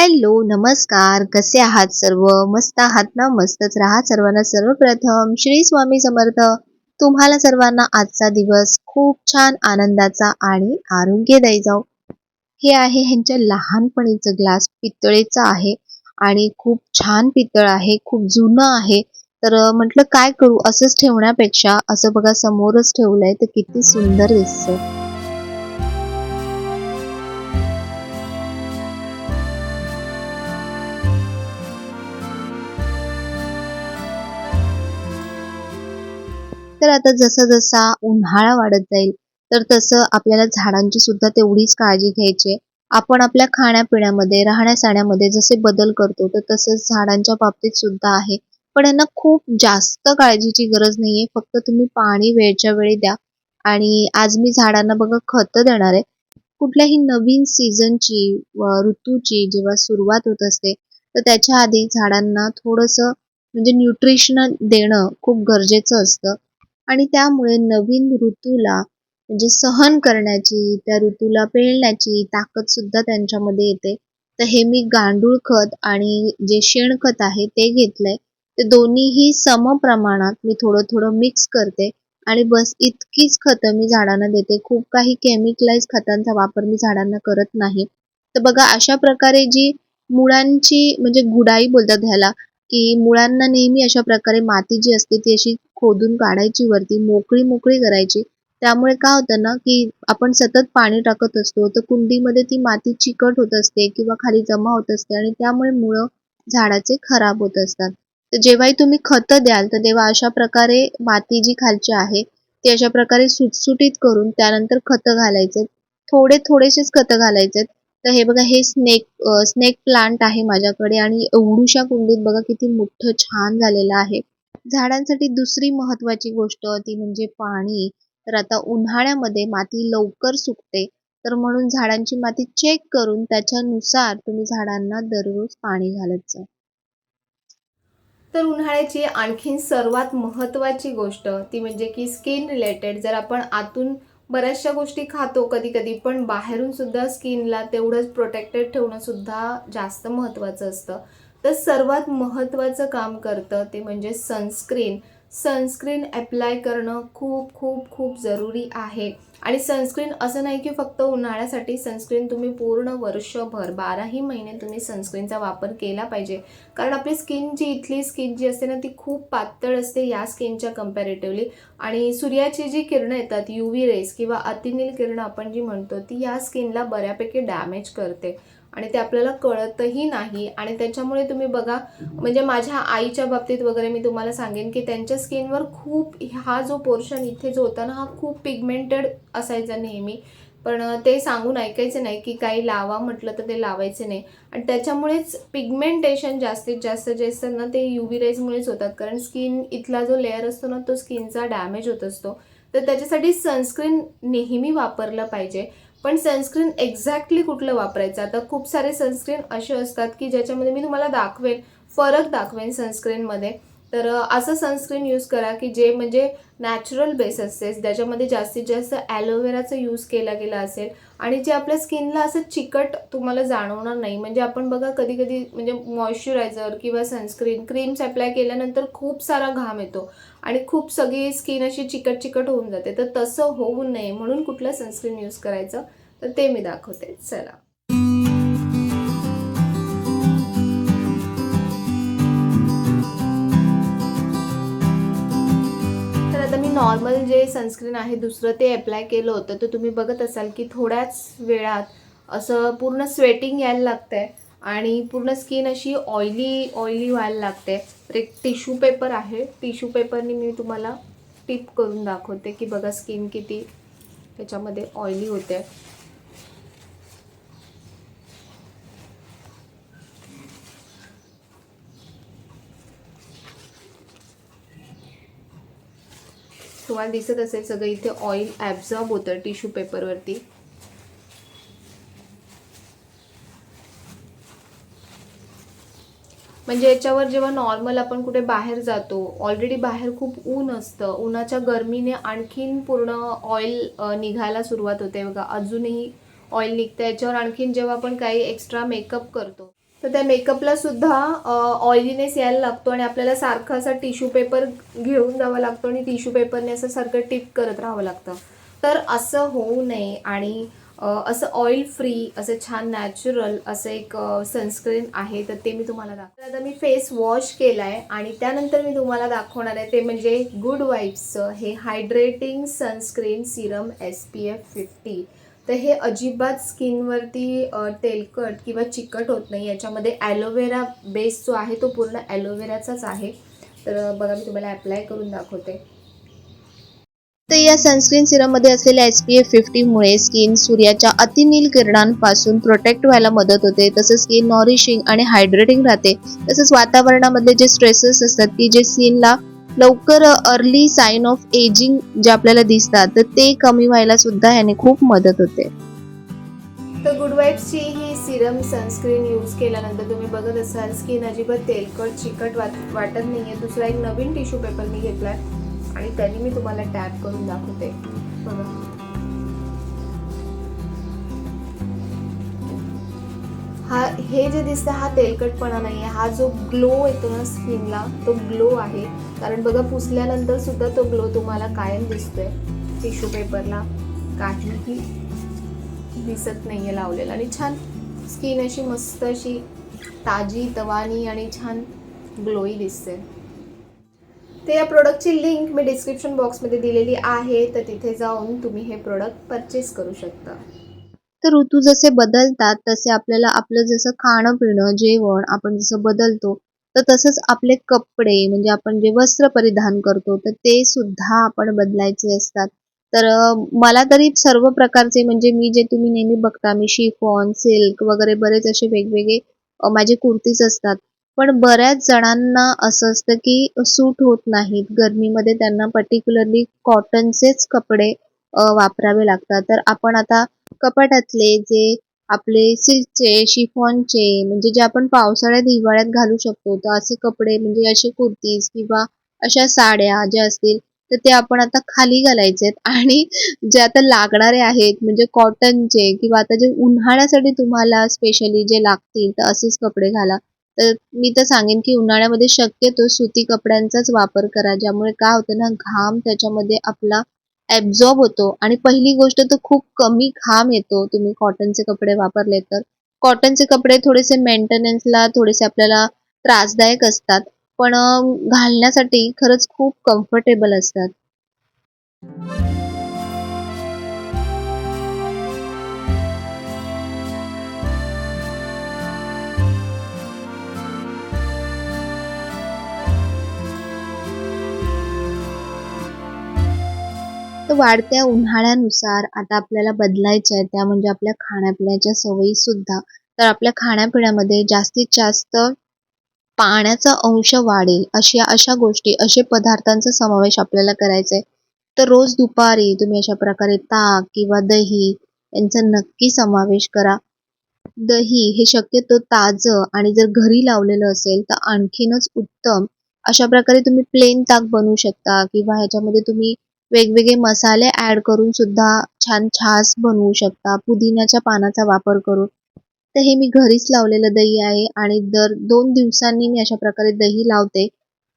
Hello, नमस्कार. कसे आहात सर्व? मस्त आहात ना? मस्तच राहा. सर्वांना सर्वप्रथम श्री स्वामी समर्थ. तुम्हाला सर्वांना आजचा दिवस खूप छान आनंदाचा आणि आरोग्यदायी जाओ. हे आहे ह्यांच्या लहानपणीचं ग्लास पितळेचं आहे आणि खूप छान पितळ आहे, खूप जुनं आहे. तर म्हटलं काय करू असंच ठेवण्यापेक्षा असं बघा समोरच ठेवलंय तर किती सुंदर दिसतं. तर आता जसा-जसा उन्हाळा वाढत जाईल, तर तसं आपल्याला झाडांची सुद्धा तेवढीच काळजी घ्यायची आहे. आपण आपल्या खाण्यापिण्यामध्ये, राहण्या-सहाण्यामध्ये जसे बदल करतो, तर तसंच झाडांच्या बाबतीत सुद्धा आहे. पण यांना खूप जास्त काळजीची गरज नाहीये. फक्त तुम्ही पाणी वेळच्या वेळी द्या. आणि आज मी झाडांना बघा खतं देणार आहे. कुठल्याही नवीन सीझनची ऋतूची जेव्हा सुरुवात होत असते, तर त्याच्या आधी झाडांना थोडंसं म्हणजे न्यूट्रिशन देणं खूप गरजेचं असतं. आणि त्यामुळे नवीन ऋतूला म्हणजे सहन करण्याची, त्या ऋतूला पेलण्याची ताकदसुद्धा त्यांच्यामध्ये येते. तर हे मी गांडूळ खत आणि जे शेणखत आहे ते घेतलंय. ते दोन्हीही समप्रमाणात मी थोडं-थोडं मिक्स करते आणि बस इतकीच खतं मी झाडांना देते. खूप काही केमिकलाइज खतांचा वापर मी झाडांना करत नाही. तर बघा अशा प्रकारे जी मुळांची म्हणजे गुडाई बोलतात ह्याला, की मुळांना नेहमी अशा प्रकारे माती जी असते ती अशी खोदून काढायची वरती, मोकळी-मोकळी करायची. त्यामुळे काय होतं ना, की आपण सतत पाणी टाकत असतो, तर कुंडीमध्ये ती माती चिकट होत असते किंवा खाली जमा होत असते आणि त्यामुळे मुळं झाडाचे खराब होत असतात. तर जेव्हाही तुम्ही खतं द्याल, तर तेव्हा अशा प्रकारे माती जी खालची आहे, ती अशा प्रकारे सुटसुटीत करून त्यानंतर खतं घालायचे. थोडेसेच खतं घालायचे. तर हे बघा हे स्नेक प्लांट आहे माझ्याकडे आणि एवढूशा कुंडीत बघा किती मोठं छान झालेलं आहे. झाडांसाठी दुसरी महत्त्वाची गोष्ट ती म्हणजे पाणी. तर आता उन्हाळ्यामध्ये माती लवकर सुकते, तर म्हणून झाडांची माती चेक करून त्याच्यानुसार तुम्ही झाडांना दररोज पाणी घालत जा. तर उन्हाळ्याची आणखीन सर्वात महत्त्वाची गोष्ट ती म्हणजे की स्किन रिलेटेड जर आपण आतून बऱ्याचशा गोष्टी खातो कधी-कधी, पण बाहेरून सुद्धा स्किनला तेवढंच प्रोटेक्टेड ठेवणं सुद्धा जास्त महत्त्वाचं असतं. तर सर्वात महत्त्वाचं काम करतं ते म्हणजे सनस्क्रीन. सनस्क्रीन ॲप्लाय करणं खूप खूप खूप जरुरी आहे. आणि सनस्क्रीन असं नाही की फक्त उन्हाळ्यासाठी, सनस्क्रीन तुम्ही पूर्ण वर्षभर 12ही महिने तुम्ही सनस्क्रीनचा वापर केला पाहिजे. कारण आपली इथली स्किन जी असते ना, ती खूप पातळ असते या स्किनच्या कंपॅरेटिव्हली. आणि सूर्याची जी किरणं येतात, यूव्ही रेज किंवा अतिनील किरणं आपण जी म्हणतो, ती या स्किनला बऱ्यापैकी डॅमेज करते आणि ते आपल्याला कळतही नाही. आणि त्याच्यामुळे तुम्ही बघा, म्हणजे माझ्या आईच्या बाबतीत वगैरे मी तुम्हाला सांगेन की त्यांच्या स्किनवर खूप हा जो पोर्शन इथे जो होता ना, हा खूप पिगमेंटेड असायचा नेहमी. पण ते सांगून ऐकायचे नाही की काही लावा म्हटलं तर ते लावायचे नाही. आणि त्याच्यामुळेच पिगमेंटेशन जास्तीत जास्त जे असतं ना, ते यूव्ही रेजमुळेच होतात. कारण स्किन इथला जो लेयर असतो ना, तो स्किनचा डॅमेज होत असतो. तर त्याच्यासाठी सनस्क्रीन नेहमी वापरलं पाहिजे. पण सनस्क्रीन एक्झॅक्टली कुठलं वापरायचं? आता खूप सारे सनस्क्रीन असे असतात की ज्याच्यामध्ये मी तुम्हाला दाखवेन, फरक दाखवेन सनस्क्रीनमध्ये. तर असं सनस्क्रीन यूज करा की जे म्हणजे नॅचरल बेस असेल, ज्याच्यामध्ये जास्तीत जास्त ॲलोवेराचा यूज केला गेला असेल आणि जे आपल्या स्किनला असं चिकट तुम्हाला जाणवणार नाही. म्हणजे आपण बघा कधी-कधी म्हणजे मॉइश्चरायझर किंवा सनस्क्रीन क्रीम्स अप्लाय केल्यानंतर खूप सारा घाम येतो आणि खूप सगळी स्किन अशी चिकट-चिकट होऊन जाते. तर तसं होऊ नये म्हणून कुठलं सनस्क्रीन यूज करायचं, तर ते मी दाखवते. चला. तर आता मी नॉर्मल जे सनस्क्रीन आहे दुसरं ते अप्लाय केलं होतं. तर तुम्ही बघत असाल की थोड्याच वेळात असं पूर्ण स्वेटिंग यायला लागतंय आणि पूर्ण स्किन अशी ऑइली व्हायला लागते. तर एक टिश्यू पेपर आहे. टिश्यू पेपरनी मी तुम्हाला टिप करून दाखवते की बघा स्किन किती त्याच्यामध्ये ऑइली होते. तुम्हाला दिसत असेल सगळं इथे ऑइल ॲब्झॉर्ब होतं टिश्यू पेपरवरती. म्हणजे याच्यावर जेव्हा नॉर्मल आपण कुठे बाहेर जातो, ऑलरेडी बाहेर खूप ऊन असतं, उन्हाच्या गरमीने आणखीन पूर्ण ऑइल निघायला सुरुवात होते बघा. अजूनही ऑइल निघतं याच्यावर. आणखीन जेव्हा आपण काही एक्स्ट्रा मेकअप करतो, तर त्या मेकअपला सुद्धा ऑइलीनेस यायला लागतो आणि आपल्याला सारखं असा टिश्यू पेपर घेऊन जावं लागतो आणि टिश्यू पेपरने असं सारखं टिप करत राहावं लागतं. तर असं होऊ नये आणि असं ऑइल फ्री असं छान नॅचरल असं एक सनस्क्रीन आहे, तर ते मी तुम्हाला दाखवते. आता मी फेस वॉश केला आहे आणि त्यानंतर मी तुम्हाला दाखवणार आहे ते म्हणजे गुड वाईब्सचं हे हायड्रेटिंग सनस्क्रीन सिरम SPF 50. तर हे अजिबात स्किनवरती तेलकट किंवा चिकट होत नाही. याच्यामध्ये ॲलोवेरा बेस जो आहे तो पूर्ण ॲलोवेराचाच आहे. तर बघा मी तुम्हाला ॲप्लाय करून दाखवते. तर या सनस्क्रीन सिरममध्ये असलेल्या SPF 50 मुळे स्किन सूर्याच्या अतिनील किरणांपासून प्रोटेक्ट व्हायला मदत होते. तसंच स्किन नॉरिशिंग आणि हायड्रेटिंग राहते. तसंच वातावरणामधले जे स्ट्रेसेस असतात की जे स्किनला लवकर अर्ली साइन ऑफ एजिंग जे आपल्याला दिसतात, तर ते कमी व्हायला सुद्धा ह्याने खूप मदत होते. तर गुड वाईब्सची ही सिरम सनस्क्रीन यूज केल्यानंतर तुम्ही बघत असाल स्किन अजिबात तेलकट चिकट वाटत नाही आहे. दुसरा एक नवीन टिश्यू पेपर मी घेतला आहे आणि त्याने मी तुम्हाला टॅप करून दाखवते. बघा, हे जे दिसतं हा तेलकटपणा नाही आहे. हा जो ग्लो येतो ना स्किनला तो ग्लो आहे. कारण बघा पुसल्यानंतर सुद्धा तो ग्लो तुम्हाला कायम दिसतोय. टिश्यू पेपरला काहीही दिसत नाही आहे लावलेलं आणि छान स्किन अशी मस्त अशी ताजी तवानी आणि छान ग्लोई दिसते. तर या प्रोडक्टची लिंक मी डिस्क्रिप्शन बॉक्समध्ये दिलेली आहे, तर तिथे जाऊन तुम्ही हे प्रोडक्ट परचेस करू शकता. तर ऋतू जसे बदलतात तसे आपल्याला आपलं जसं खाणं पिणं जेवण आपण जसं बदलतो, तर तसंच आपले कपडे म्हणजे आपण जे वस्त्र परिधान करतो तर ते सुद्धा आपण बदलायचे असतात. तर मला तरी सर्व प्रकारचे म्हणजे मी जे तुम्ही नेहमी बघता मी शिफॉन सिल्क वगैरे बरेच असे वेगवेगळे माझे कुर्तीज असतात. पण बऱ्याच जणांना असं असतं की सूट होत नाहीत गरमीमध्ये, त्यांना पर्टिक्युलरली कॉटनचेच कपडे वापरावे लागतात. तर आपण आता कपाटातले जे आपले सिल्कचे, शिफॉनचे म्हणजे जे आपण पावसाळ्यात, हिवाळ्यात घालू शकतो, तर असे कपडे म्हणजे असे कुर्तीज किंवा अशा साड्या ज्या असतील, तर ते आपण आता खाली घालायचेत आणि जे आता लागणारे आहेत म्हणजे कॉटनचे किंवा आता जे उन्हाळ्यासाठी तुम्हाला स्पेशली जे लागतील, तर असेच कपडे घाला. तर मी तर सांगेन की उन्हाळ्यामध्ये शक्यतो सुती कपड्यांचाच वापर करा. ज्यामुळे काय होतं ना, घाम त्याच्यामध्ये आपला ॲब्झॉर्ब होतो आणि पहिली गोष्ट तर खूप कमी घाम येतो तुम्ही कॉटनचे कपडे वापरले तर. कॉटनचे कपडे थोडेसे मेंटेनन्सला थोडेसे आपल्याला त्रासदायक असतात, पण घालण्यासाठी खरंच खूप कम्फर्टेबल असतात. तर वाढत्या उन्हाळ्यानुसार आता आपल्याला बदलायच्या आहेत त्या म्हणजे आपल्या खाण्यापिण्याच्या सवयीसुद्धा. तर आपल्या खाण्यापिण्यामध्ये जास्तीत जास्त पाण्याचा अंश वाढेल अशा गोष्टी, असे पदार्थांचा समावेश आपल्याला करायचा आहे. तर रोज दुपारी तुम्ही अशा प्रकारे ताक किंवा दही यांचा नक्की समावेश करा. दही हे शक्यतो ताजं आणि जर घरी लावलेलं असेल तर आणखीनच उत्तम. अशा प्रकारे तुम्ही प्लेन ताक बनवू शकता किंवा ह्याच्यामध्ये तुम्ही वेगवेगळे मसाले ॲड करून सुद्धा छान छास बनवू शकता, पुदिन्याच्या पानाचा वापर करून. तर हे मी घरीच लावलेलं दही आहे आणि दर 2 दिवसांनी मी अशा प्रकारे दही लावते.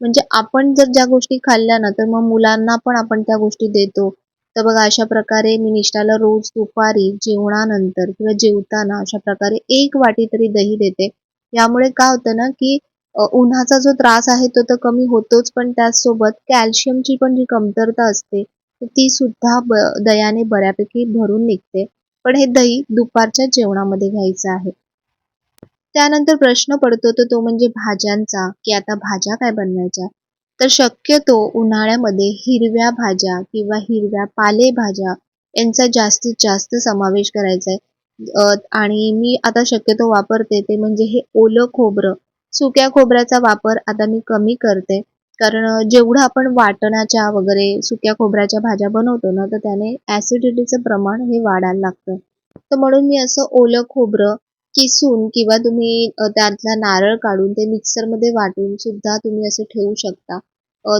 म्हणजे आपण जर ज्या गोष्टी खाल्ल्या ना, तर मग मुलांना पण आपण त्या गोष्टी देतो. तर बघा अशा प्रकारे मी निष्ठाला रोज दुपारी जेवणानंतर किंवा जेवताना अशा प्रकारे 1 वाटी तरी दही देते. यामुळे काय होतं ना, की उन्हाचा जो त्रास आहे तो तर कमी होतोच, पण त्याचसोबत कॅल्शियमची पण जी कमतरता असते, तर ती सुद्धा दह्याने बऱ्यापैकी भरून निघते. पण हे दही दुपारच्या जेवणामध्ये घ्यायचं आहे. त्यानंतर प्रश्न पडतो तर तो म्हणजे भाज्यांचा, की आता भाज्या काय बनवायच्या? तर शक्यतो उन्हाळ्यामध्ये हिरव्या भाज्या किंवा हिरव्या पालेभाज्या यांचा जास्तीत जास्त समावेश करायचा आहे. आणि मी आता शक्यतो वापरते ते म्हणजे हे ओलं खोबरं. सुक्या खोबऱ्याचा वापर आता मी कमी करते. कारण जेवढं आपण वाटणाच्या वगैरे सुक्या खोबऱ्याच्या भाज्या बनवतो ना, तर त्याने ॲसिडिटीचं प्रमाण हे वाढायला लागतं. तर म्हणून मी असं ओलं खोबरं किसून किंवा तुम्ही त्यातला नारळ काढून ते मिक्सरमध्ये वाटून सुद्धा तुम्ही असं ठेवू शकता.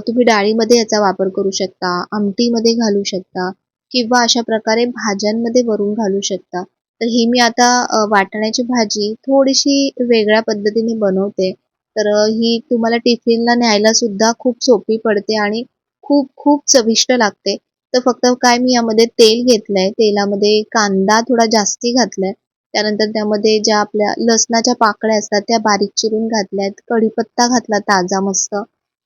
तुम्ही डाळीमध्ये याचा वापर करू शकता, आमटीमध्ये घालू शकता किंवा अशा प्रकारे भाज्यांमध्ये वरून घालू शकता. तर ही मी आता वाटाण्याची भाजी थोडीशी वेगळ्या पद्धतीने बनवते. तर ही तुम्हाला टिफिनला न्यायला सुद्धा खूप सोपी पडते आणि खूप खूप चविष्ट लागते. तर फक्त काय मी यामध्ये तेल घेतलंय, तेलामध्ये कांदा थोडा जास्ती घातलाय. त्यानंतर त्यामध्ये ज्या आपल्या लसणाच्या पाकळ्या असतात त्या बारीक चिरून घातल्यात. कढीपत्ता घातला ताजा मस्त.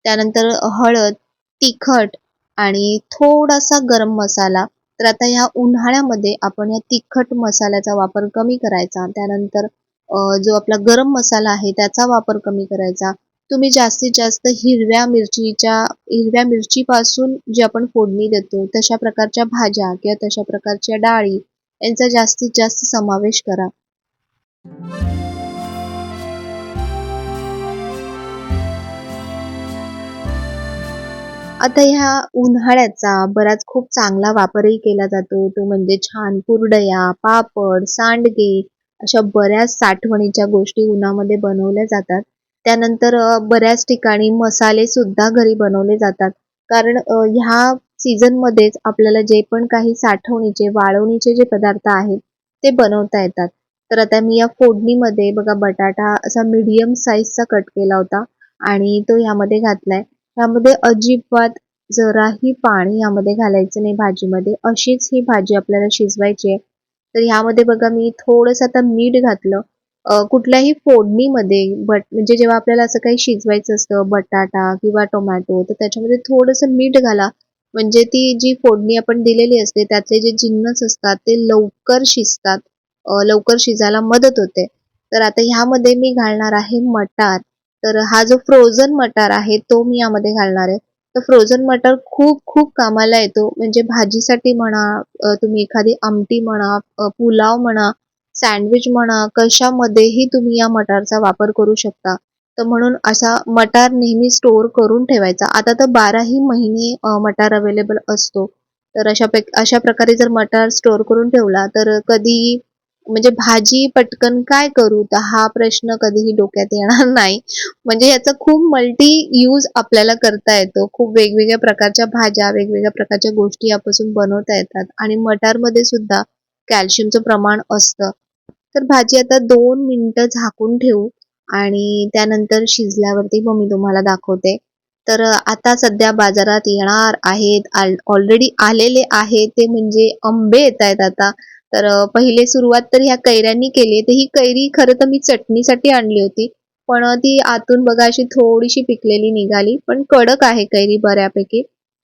त्यानंतर हळद, तिखट आणि थोडासा गरम मसाला. तर आता ह्या उन्हाळ्यामध्ये आपण या तिखट मसाल्याचा वापर कमी करायचा. त्यानंतर जो आपला गरम मसाला आहे त्याचा वापर कमी करायचा. तुम्ही जास्तीत जास्त हिरव्या मिरचीपासून जी आपण फोडणी देतो तशा प्रकारच्या भाज्या किंवा तशा प्रकारच्या डाळी यांचा जास्तीत जास्त समावेश करा. आता ह्या उन्हाळ्याचा बराच खूप चांगला वापरही केला जातो. तो म्हणजे छान कुरडया, पापड, सांडगे अशा बऱ्याच साठवणीच्या गोष्टी उन्हामध्ये बनवल्या जातात. त्यानंतर बऱ्याच ठिकाणी मसाले सुद्धा घरी बनवले जातात. कारण ह्या सीझनमध्येच आपल्याला जे पण काही साठवणीचे, वाळवणीचे जे पदार्थ आहेत ते बनवता येतात. तर आता मी या फोडणीमध्ये बघा बटाटा असा मीडियम साइजचा कट केला होता आणि तो ह्यामध्ये घातलाय. ह्यामध्ये अजिबात जराही पाणी यामध्ये घालायचं नाही भाजीमध्ये. अशीच ही भाजी आपल्याला शिजवायची आहे. तर ह्यामध्ये बघा मी थोडंसं आता मीठ घातलं. कुठल्याही फोडणीमध्ये म्हणजे जेव्हा आपल्याला असं काही शिजवायचं असतं बटाटा किंवा टोमॅटो तर त्याच्यामध्ये थोडंसं मीठ घाला. म्हणजे ती जी फोडणी आपण दिलेली असते त्यातले जे जिन्नस असतात ते लवकर शिजतात. लवकर शिजायला मदत होते. तर आता ह्यामध्ये मी घालणार आहे मटार. तर हा जो फ्रोझन मटार आहे तो मी यामध्ये घालणार आहे. तर फ्रोझन मटार खूप खूप कामाला येतो. म्हणजे भाजीसाठी म्हणा, तुम्ही एखादी आमटी म्हणा, पुलाव म्हणा, सँडविच म्हणा, कशामध्येही तुम्ही या मटारचा वापर करू शकता. तर म्हणून असा मटार नेहमी स्टोअर करून ठेवायचा. आता तर 12ही महिने मटार अवेलेबल असतो. तर अशा प्रकारे जर मटार स्टोअर करून ठेवला तर कधीही म्हणजे भाजी पटकन काय करू? तर हा प्रश्न कधीही डोक्यात येणार नाही. म्हणजे याचा खूप मल्टी यूज आपल्याला करता येतो. खूप वेगवेगळ्या प्रकारच्या भाज्या, वेगवेगळ्या प्रकारच्या गोष्टी यापासून बनवता येतात आणि मटारमध्ये सुद्धा कॅल्शियमचं प्रमाण असतं. तर भाजी आता 2 मिनिटं झाकून ठेवू आणि त्यानंतर शिजल्यावरती मग मी तुम्हाला दाखवते. तर आता सध्या बाजारात येणार आहेत, ऑलरेडी आलेले आहेत ते म्हणजे आंबे येतायत आता. तर पहिले सुरुवात तर ह्या कैऱ्यांनी केली. तर ही कैरी खरं तर मी चटणीसाठी आणली होती. पण ती आतून बघा अशी थोडीशी पिकलेली निघाली. पण कडक आहे कैरी बऱ्यापैकी.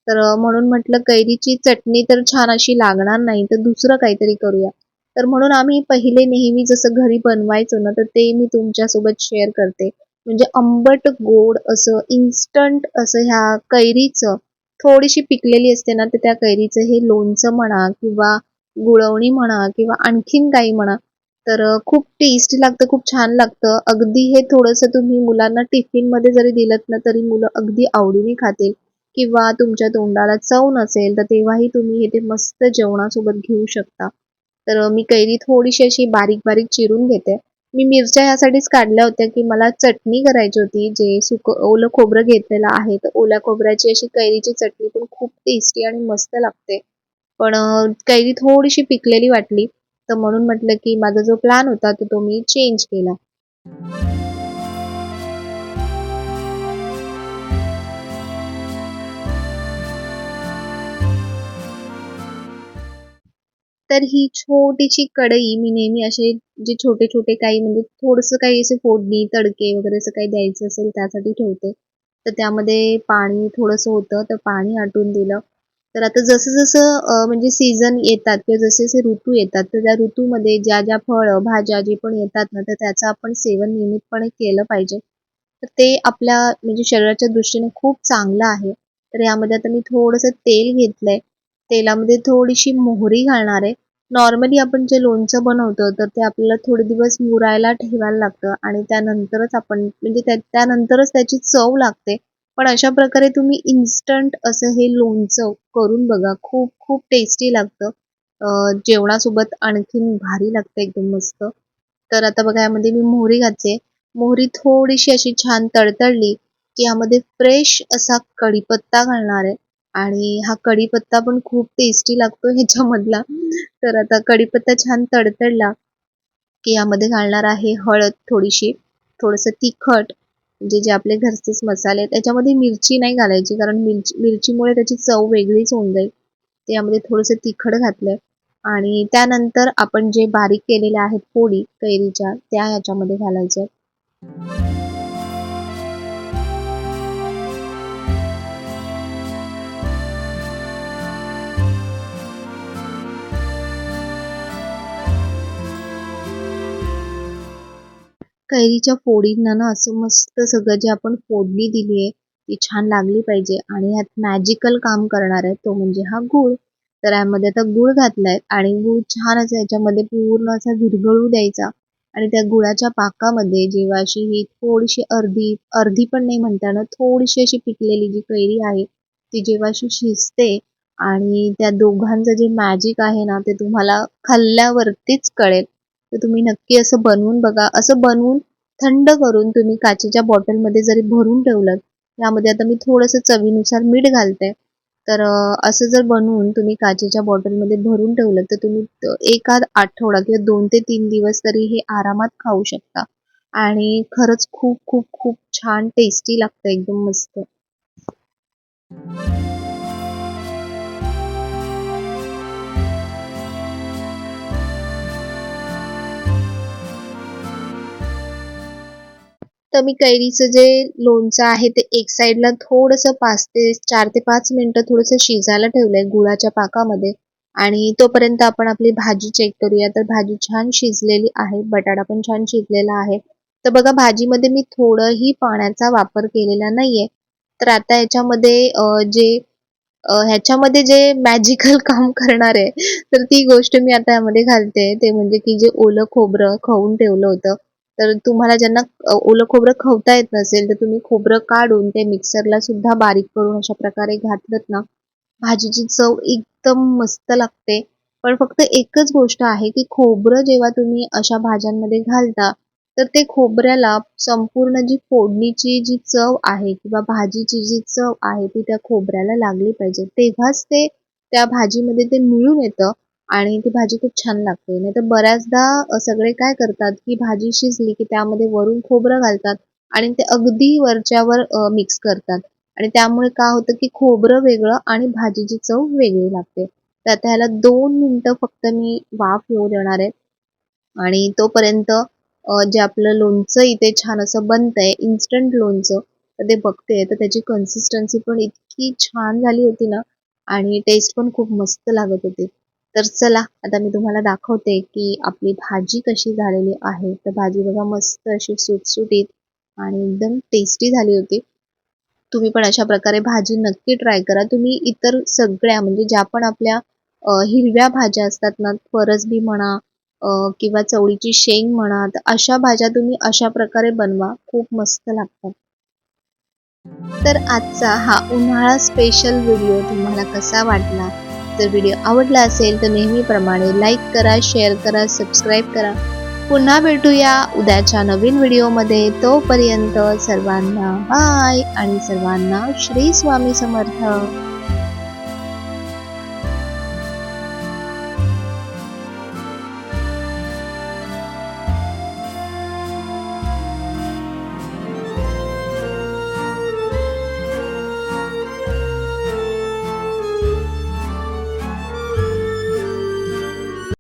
तर म्हणून म्हटलं कैरीची चटणी तर छान अशी लागणार नाही, तर दुसरं काहीतरी करूया. तर म्हणून आम्ही पहिले नेहमी जसं घरी बनवायचो ना, तर ते मी तुमच्यासोबत शेअर करते. म्हणजे आंबट गोड असं इन्स्टंट असं ह्या कैरीचं थोडीशी पिकलेली असते ना, तर त्या कैरीचं हे लोणचं म्हणा किंवा गुळवणी म्हणा किंवा आणखीन काही म्हणा, तर खूप टेस्टी लागतं, खूप छान लागतं. अगदी हे थोडंसं तुम्ही मुलांना टिफिनमध्ये जरी दिलत ना, तरी मुलं अगदी आवडीने खातील किंवा तुमच्या तोंडाला चव नसेल, तर तेव्हाही तुम्ही हे ते मस्त जेवणासोबत घेऊ शकता. तर मी कैरी थोडीशी अशी बारीक-बारीक चिरून घेते. मी मिरच्या ह्यासाठीच काढल्या होत्या, की मला चटणी करायची होती. जे ओलं खोबरं घेतलेलं आहे, तर ओल्या खोबऱ्याची अशी कैरीची चटणी पण खूप टेस्टी आणि मस्त लागते. पण कैरी थोडीशी पिकलेली वाटली, तर म्हणून म्हटलं, की माझा जो प्लॅन होता, तर तो मी चेंज केला. तर ही छोटीशी कढई मी नेहमी असे जे छोटे-छोटे काही म्हणजे थोडंसं काही असे फोडणी, तडके वगैरे असं काही द्यायचं असेल त्यासाठी ठेवते. तर त्यामध्ये पाणी थोडंसं होतं, तर पाणी आटून दिलं. तर आता जसं-जसं म्हणजे सीझन येतात किंवा जसे-जसे ऋतू येतात, तर त्या ऋतूमध्ये ज्या-ज्या फळं, भाज्या जे पण येतात ना, तर त्याचं आपण सेवन नियमितपणे केलं पाहिजे. तर ते आपल्या म्हणजे शरीराच्या दृष्टीने खूप चांगलं आहे. तर यामध्ये आता मी थोडंसं तेल घेतलंय. तेलामध्ये थोडीशी मोहरी घालणार आहे. नॉर्मली आपण जे लोणचं बनवतो, तर ते आपल्याला थोडे दिवस मुरायला ठेवायला लागतं आणि त्यानंतरच आपण म्हणजे त्यानंतरच त्याची चव लागते. पण अशा प्रकारे तुम्ही इन्स्टंट असं हे लोणचं करून बघा. खूप खूप टेस्टी लागतं. जेवणासोबत आणखीन भारी लागतं एकदम मस्त. तर आता बघा यामध्ये मी मोहरी घातली. मोहरी थोडीशी अशी छान तडतडली, की यामध्ये फ्रेश असा कढीपत्ता घालणार आहे आणि हा कढीपत्ता पण खूप टेस्टी लागतो ह्याच्यामधला. तर आता कढीपत्ता छान तडतडला की यामध्ये घालणार आहे हळद थोडीशी, थोडंसं तिखट, म्हणजे जे आपले घरचेच मसाले आहेत. त्याच्यामध्ये मिरची नाही घालायची, कारण मिरचीमुळे त्याची चव वेगळीच होऊन जाईल. त्यामध्ये थोडंसं तिखट घातलंय आणि त्यानंतर आपण जे बारीक केलेल्या आहेत फोडी कैरीच्या, त्या ह्याच्यामध्ये घालायच्या. कैरीच्या फोडींना ना असं मस्त सगळं जे आपण फोडणी दिली आहे ती छान लागली पाहिजे आणि ह्यात मॅजिकल काम करणार आहे तो म्हणजे हा गूळ. तर यामध्ये आता गूळ घातलाय आणि गूळ छान असा याच्यामध्ये पूर्ण असा विरघळू द्यायचा आणि त्या गुळाच्या पाकामध्ये जेव्हा अशी ही थोडीशी अर्धी अर्धी पण नाही म्हणता येणार, थोडीशी अशी पिकलेली जी कैरी आहे ती जेव्हा अशी शिजते आणि त्या दोघांचं जे मॅजिक आहे ना ते तुम्हाला खाल्ल्यावरतीच कळेल. तर तुम्ही नक्की असं बनवून बघा. असं बनवून थंड करून तुम्ही काचेच्या बॉटलमध्ये जरी भरून ठेवलं, यामध्ये आता मी थोडंसं चवीनुसार मीठ घालते. तर असं जर बनवून तुम्ही काचेच्या बॉटलमध्ये भरून ठेवलं तर तुम्ही एखाद आठवडा किंवा 2 ते 3 दिवस तरी हे आरामात खाऊ शकता आणि खरंच खूप खूप खूप छान टेस्टी लागतं, एकदम मस्त. तर मी कैरीचं जे लोणचं आहे ते एक साईडला थोडंसं 4 ते 5 मिनिटं थोडंसं शिजायला ठेवलंय गुळाच्या पाकामध्ये आणि तोपर्यंत आपण आपली भाजी चेक करूया. तर भाजी छान शिजलेली आहे, बटाटा पण छान शिजलेला आहे. तर बघा भाजीमध्ये मी थोडंही पाण्याचा वापर केलेला नाहीये. तर आता याच्यामध्ये ह्याच्यामध्ये जे मॅजिकल काम करणार आहे, तर ती गोष्ट मी आता यामध्ये घालते. ते म्हणजे की जे ओलं खोबरं खवून ठेवलं होतं. तर तुम्हाला ज्यांना ओलं खोबरं खवता येत नसेल, तर तुम्ही खोबरं काढून ते मिक्सरला सुद्धा बारीक करून अशा प्रकारे घातलत ना, भाजीची चव एकदम मस्त लागते. पण फक्त एकच गोष्ट आहे, की खोबरं जेव्हा तुम्ही अशा भाज्यांमध्ये घालता, तर ते खोबऱ्याला संपूर्ण जी फोडणीची जी चव आहे किंवा भाजीची जी चव आहे, ती त्या खोबऱ्याला लागली पाहिजे. तेव्हाच ते त्या भाजीमध्ये ते मिळून येतं आणि ती भाजी खूप छान लागते. नाहीतर बऱ्याचदा सगळे काय करतात, की भाजी शिजली की त्यामध्ये वरून खोबरं घालतात आणि ते अगदी वरच्यावर मिक्स करतात आणि त्यामुळे काय होतं, की खोबरं वेगळं आणि भाजीची चव वेगळी लागते. तर आता ह्याला 2 मिनिटं फक्त मी वाफ येऊ देणार आहे आणि तोपर्यंत जे आपलं लोणचं इथे छान असं बनतंय, इन्स्टंट लोणचं, तर ते बघते. तर त्याची कन्सिस्टन्सी पण इतकी छान झाली होती ना आणि टेस्ट पण खूप मस्त लागत होती. तर चला आता मी तुम्हाला दाखवते, की आपली भाजी कशी झालेली आहे. तर भाजी बघा मस्त अशी सुटसुटीत आणि एकदम टेस्टी झाली होती. तुम्ही पण अशा प्रकारे भाजी नक्की ट्राय करा. तुम्ही इतर सगळ्या म्हणजे ज्या पण आपल्या हिरव्या भाज्या असतात ना, फरसबी म्हणा किंवा चवळीची शेंग म्हणा, तर अशा भाज्या तुम्ही अशा प्रकारे बनवा. खूप मस्त लागतात. तर आजचा हा उन्हाळा स्पेशल व्हिडिओ तुम्हाला कसा वाटला? जर व्हिडिओ आवडला असेल तर नेहमीप्रमाणे लाईक करा, शेअर करा, सबस्क्राईब करा. पुन्हा भेटूया उद्याच्या नवीन व्हिडिओमध्ये. तोपर्यंत सर्वांना बाय आणि सर्वांना श्री स्वामी समर्थ.